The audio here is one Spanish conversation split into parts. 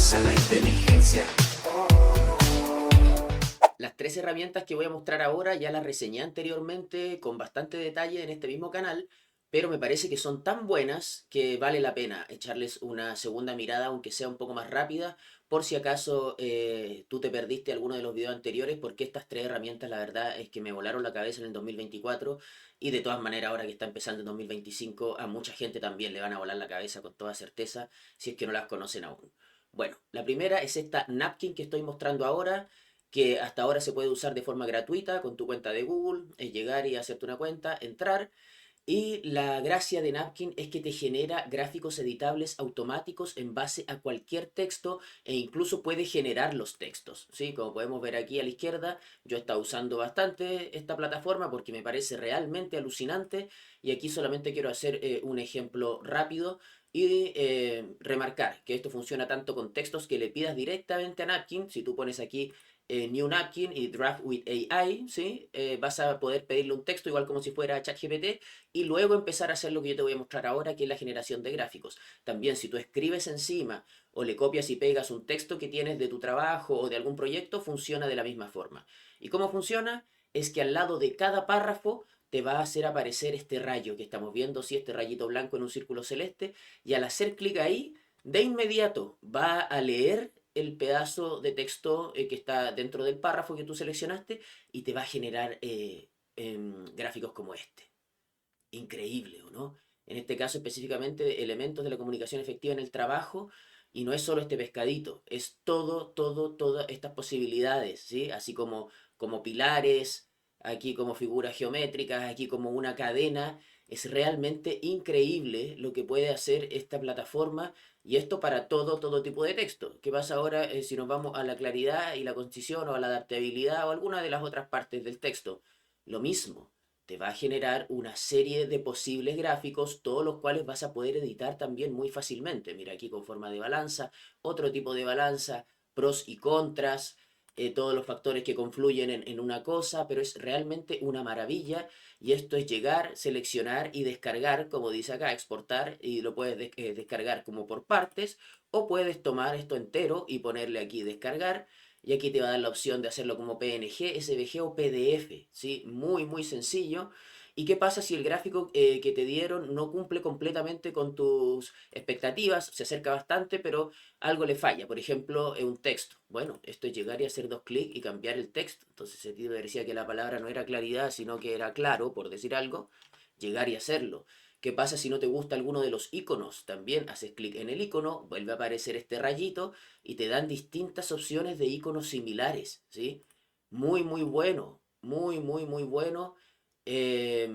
usa la inteligencia. Las 3 herramientas que voy a mostrar ahora ya las reseñé anteriormente con bastante detalle en este mismo canal, pero me parece que son tan buenas que vale la pena echarles una segunda mirada, aunque sea un poco más rápida, por si acaso tú te perdiste alguno de los videos anteriores, porque estas 3 herramientas la verdad es que me volaron la cabeza en el 2024 y de todas maneras ahora que está empezando el 2025 a mucha gente también le van a volar la cabeza con toda certeza si es que no las conocen aún. Bueno, la primera es esta Napkin que estoy mostrando ahora, que hasta ahora se puede usar de forma gratuita con tu cuenta de Google, es llegar y hacerte una cuenta, entrar, y la gracia de Napkin es que te genera gráficos editables automáticos en base a cualquier texto e incluso puede generar los textos, ¿sí? Como podemos ver aquí a la izquierda, yo he estado usando bastante esta plataforma porque me parece realmente alucinante y aquí solamente quiero hacer un ejemplo rápido y remarcar que esto funciona tanto con textos que le pidas directamente a Napkin. Si tú pones aquí New Napkin y Draft with AI, ¿sí? Vas a poder pedirle un texto igual como si fuera ChatGPT y luego empezar a hacer lo que yo te voy a mostrar ahora, que es la generación de gráficos. También si tú escribes encima o le copias y pegas un texto que tienes de tu trabajo o de algún proyecto, funciona de la misma forma. ¿Y cómo funciona? Es que al lado de cada párrafo te va a hacer aparecer este rayo que estamos viendo, sí, este rayito blanco en un círculo celeste, y al hacer clic ahí, de inmediato va a leer el pedazo de texto que está dentro del párrafo que tú seleccionaste y te va a generar gráficos como este. Increíble, ¿o no? En este caso específicamente elementos de la comunicación efectiva en el trabajo, y no es solo este pescadito, es todas estas posibilidades, ¿sí? Así como pilares, aquí como figuras geométricas, aquí como una cadena. Es realmente increíble lo que puede hacer esta plataforma, y esto para todo tipo de texto. ¿Qué pasa ahora si nos vamos a la claridad y la concisión o a la adaptabilidad o alguna de las otras partes del texto? Lo mismo, te va a generar una serie de posibles gráficos, todos los cuales vas a poder editar también muy fácilmente. Mira aquí con forma de balanza, otro tipo de balanza, pros y contras, todos los factores que confluyen en una cosa, pero es realmente una maravilla. Y esto es llegar, seleccionar y descargar, como dice acá, exportar, y lo puedes descargar como por partes, o puedes tomar esto entero y ponerle aquí descargar, y aquí te va a dar la opción de hacerlo como PNG, SVG o PDF, ¿sí? Muy sencillo. ¿Y qué pasa si el gráfico que te dieron no cumple completamente con tus expectativas? Se acerca bastante, pero algo le falla. Por ejemplo, un texto. Bueno, esto es llegar y hacer 2 clics y cambiar el texto. Entonces el tío decía que la palabra no era claridad, sino que era claro, por decir algo. Llegar y hacerlo. ¿Qué pasa si no te gusta alguno de los iconos? También haces clic en el icono, vuelve a aparecer este rayito y te dan distintas opciones de iconos similares, ¿sí? Muy bueno, muy bueno. Eh,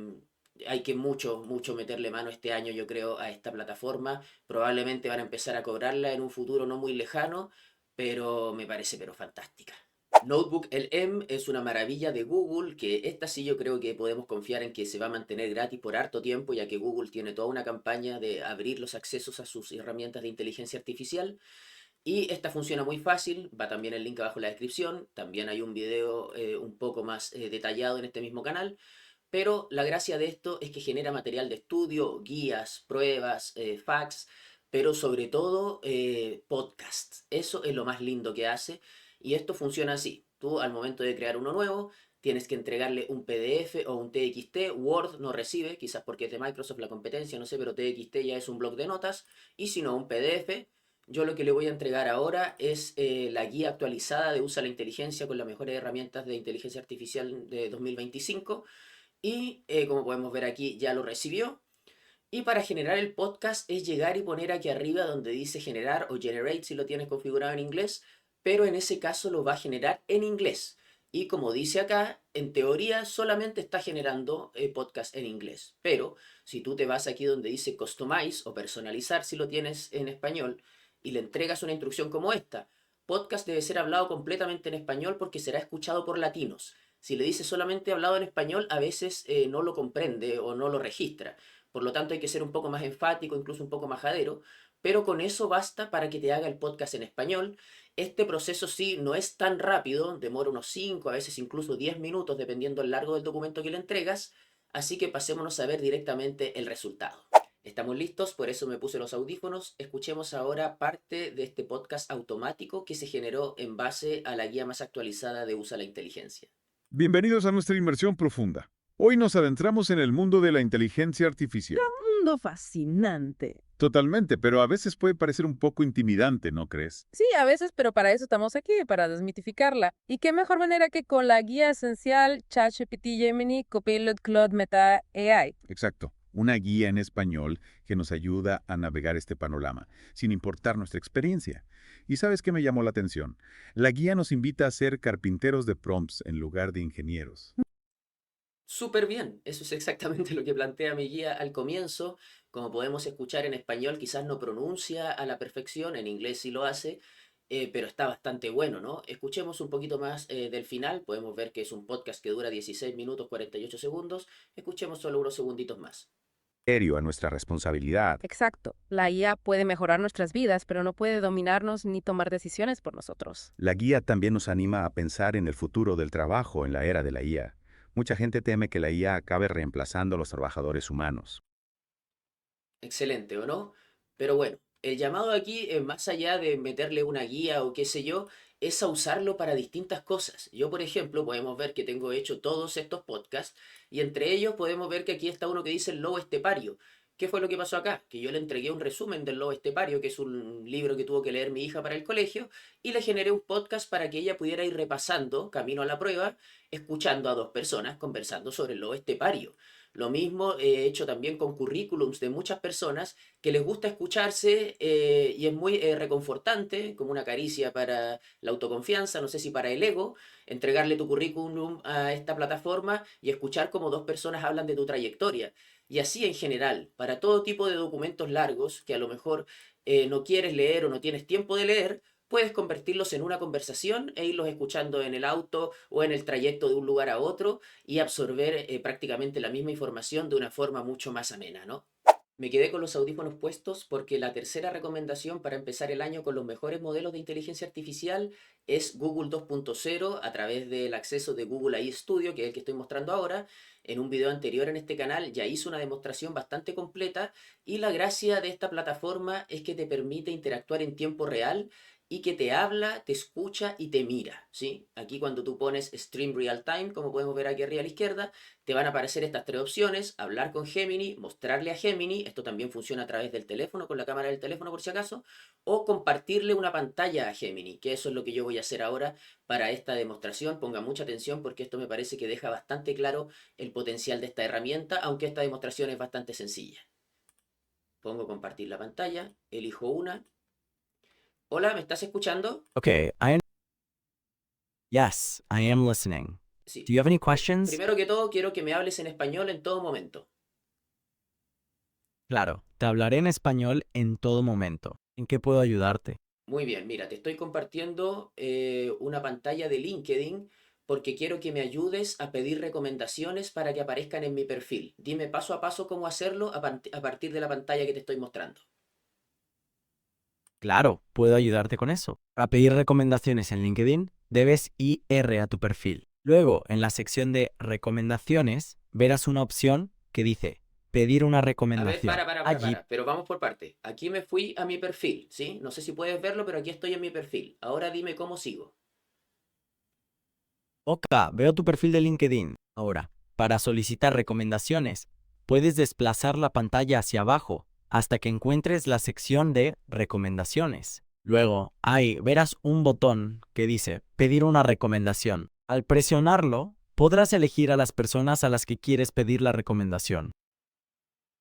Hay que mucho meterle mano este año, yo creo, a esta plataforma. Probablemente van a empezar a cobrarla en un futuro no muy lejano, pero me parece fantástica. Notebook LM es una maravilla de Google, que esta sí yo creo que podemos confiar en que se va a mantener gratis por harto tiempo, ya que Google tiene toda una campaña de abrir los accesos a sus herramientas de inteligencia artificial. Y esta funciona muy fácil, va también el link abajo en la descripción, también hay un video un poco más detallado en este mismo canal, pero la gracia de esto es que genera material de estudio, guías, pruebas, facts, pero sobre todo podcasts. Eso es lo más lindo que hace, y esto funciona así. Tú al momento de crear uno nuevo tienes que entregarle un PDF o un TXT, Word no recibe, quizás porque es de Microsoft la competencia, no sé, pero TXT ya es un bloc de notas, y si no un PDF. Yo lo que le voy a entregar ahora es la guía actualizada de Usa la Inteligencia con las mejores herramientas de inteligencia artificial de 2025, y como podemos ver aquí ya lo recibió. Y para generar el podcast es llegar y poner aquí arriba donde dice generar o generate si lo tienes configurado en inglés, pero en ese caso lo va a generar en inglés. Y como dice acá, en teoría solamente está generando podcast en inglés. Pero si tú te vas aquí donde dice customize o personalizar si lo tienes en español y le entregas una instrucción como esta: podcast debe ser hablado completamente en español porque será escuchado por latinos. Si le dices solamente hablado en español, a veces no lo comprende o no lo registra. Por lo tanto, hay que ser un poco más enfático, incluso un poco majadero, pero con eso basta para que te haga el podcast en español. Este proceso sí no es tan rápido, demora unos 5, a veces incluso 10 minutos, dependiendo del largo del documento que le entregas, así que pasémonos a ver directamente el resultado. Estamos listos, por eso me puse los audífonos. Escuchemos ahora parte de este podcast automático que se generó en base a la guía más actualizada de Usa la Inteligencia. Bienvenidos a nuestra inmersión profunda. Hoy nos adentramos en el mundo de la inteligencia artificial. Mundo fascinante. Totalmente, pero a veces puede parecer un poco intimidante, ¿no crees? Sí, a veces, pero para eso estamos aquí, para desmitificarla. ¿Y qué mejor manera que con la guía esencial ChatGPT Gemini Copilot Claude Meta AI? Exacto. Una guía en español que nos ayuda a navegar este panorama, sin importar nuestra experiencia. ¿Y sabes qué me llamó la atención? La guía nos invita a ser carpinteros de prompts en lugar de ingenieros. Súper bien, eso es exactamente lo que plantea mi guía al comienzo. Como podemos escuchar en español, quizás no pronuncia a la perfección, en inglés sí lo hace, pero está bastante bueno, ¿no? Escuchemos un poquito más del final, podemos ver que es un podcast que dura 16 minutos 48 segundos, escuchemos solo unos segunditos más. Serio a nuestra responsabilidad. Exacto. La IA puede mejorar nuestras vidas, pero no puede dominarnos ni tomar decisiones por nosotros. La guía también nos anima a pensar en el futuro del trabajo en la era de la IA. Mucha gente teme que la IA acabe reemplazando a los trabajadores humanos. Excelente, ¿o no? Pero bueno, el llamado aquí, más allá de meterle una guía o qué sé yo, es a usarlo para distintas cosas. Yo, por ejemplo, podemos ver que tengo hecho todos estos podcasts y entre ellos podemos ver que aquí está uno que dice el lobo estepario. ¿Qué fue lo que pasó acá? Que yo le entregué un resumen del lobo estepario, que es un libro que tuvo que leer mi hija para el colegio, y le generé un podcast para que ella pudiera ir repasando, camino a la prueba, escuchando a dos personas conversando sobre el lobo estepario. Lo mismo he hecho también con currículums de muchas personas que les gusta escucharse y es muy reconfortante, como una caricia para la autoconfianza, no sé si para el ego, entregarle tu currículum a esta plataforma y escuchar cómo dos personas hablan de tu trayectoria. Y así en general, para todo tipo de documentos largos que a lo mejor no quieres leer o no tienes tiempo de leer, puedes convertirlos en una conversación e irlos escuchando en el auto o en el trayecto de un lugar a otro y absorber prácticamente la misma información de una forma mucho más amena, ¿no? Me quedé con los audífonos puestos porque la tercera recomendación para empezar el año con los mejores modelos de inteligencia artificial es Google 2.0 a través del acceso de Google AI Studio, que es el que estoy mostrando ahora. En un video anterior en este canal ya hice una demostración bastante completa y la gracia de esta plataforma es que te permite interactuar en tiempo real y que te habla, te escucha y te mira, ¿sí? Aquí cuando tú pones Stream Real Time, como podemos ver aquí arriba a la izquierda, te van a aparecer estas tres opciones: hablar con Gemini, mostrarle a Gemini, esto también funciona a través del teléfono, con la cámara del teléfono por si acaso, o compartirle una pantalla a Gemini, que eso es lo que yo voy a hacer ahora para esta demostración. Ponga mucha atención porque esto me parece que deja bastante claro el potencial de esta herramienta, aunque esta demostración es bastante sencilla. Pongo compartir la pantalla, elijo una. Hola, ¿me estás escuchando? Okay, Yes, I am listening. Sí. Do you have any questions? Primero que todo, quiero que me hables en español en todo momento. Claro, te hablaré en español en todo momento. ¿En qué puedo ayudarte? Muy bien, mira, te estoy compartiendo una pantalla de LinkedIn porque quiero que me ayudes a pedir recomendaciones para que aparezcan en mi perfil. Dime paso a paso cómo hacerlo a partir de la pantalla que te estoy mostrando. Claro, puedo ayudarte con eso. Para pedir recomendaciones en LinkedIn, debes ir a tu perfil. Luego, en la sección de recomendaciones, verás una opción que dice pedir una A ver, recomendación. Allí pero vamos por parte. Aquí me fui a mi perfil, ¿sí? No sé si puedes verlo, pero aquí estoy en mi perfil. Ahora dime cómo sigo. Ok, veo tu perfil de LinkedIn. Ahora, para solicitar recomendaciones, puedes desplazar la pantalla hacia abajo hasta que encuentres la sección de recomendaciones. Luego, ahí verás un botón que dice pedir una recomendación. Al presionarlo, podrás elegir a las personas a las que quieres pedir la recomendación.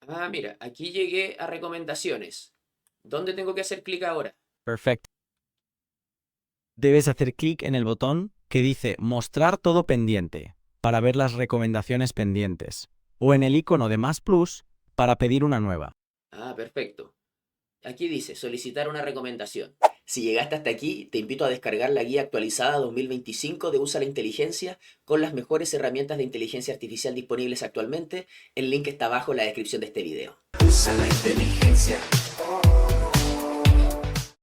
Ah, mira, aquí llegué a recomendaciones. ¿Dónde tengo que hacer clic ahora? Perfecto. Debes hacer clic en el botón que dice mostrar todo pendiente para ver las recomendaciones pendientes o en el icono de más plus para pedir una nueva. Ah, perfecto. Aquí dice solicitar una recomendación. Si llegaste hasta aquí, te invito a descargar la guía actualizada 2025 de Usa la Inteligencia con las mejores herramientas de inteligencia artificial disponibles actualmente. El link está abajo en la descripción de este video. Usa la inteligencia.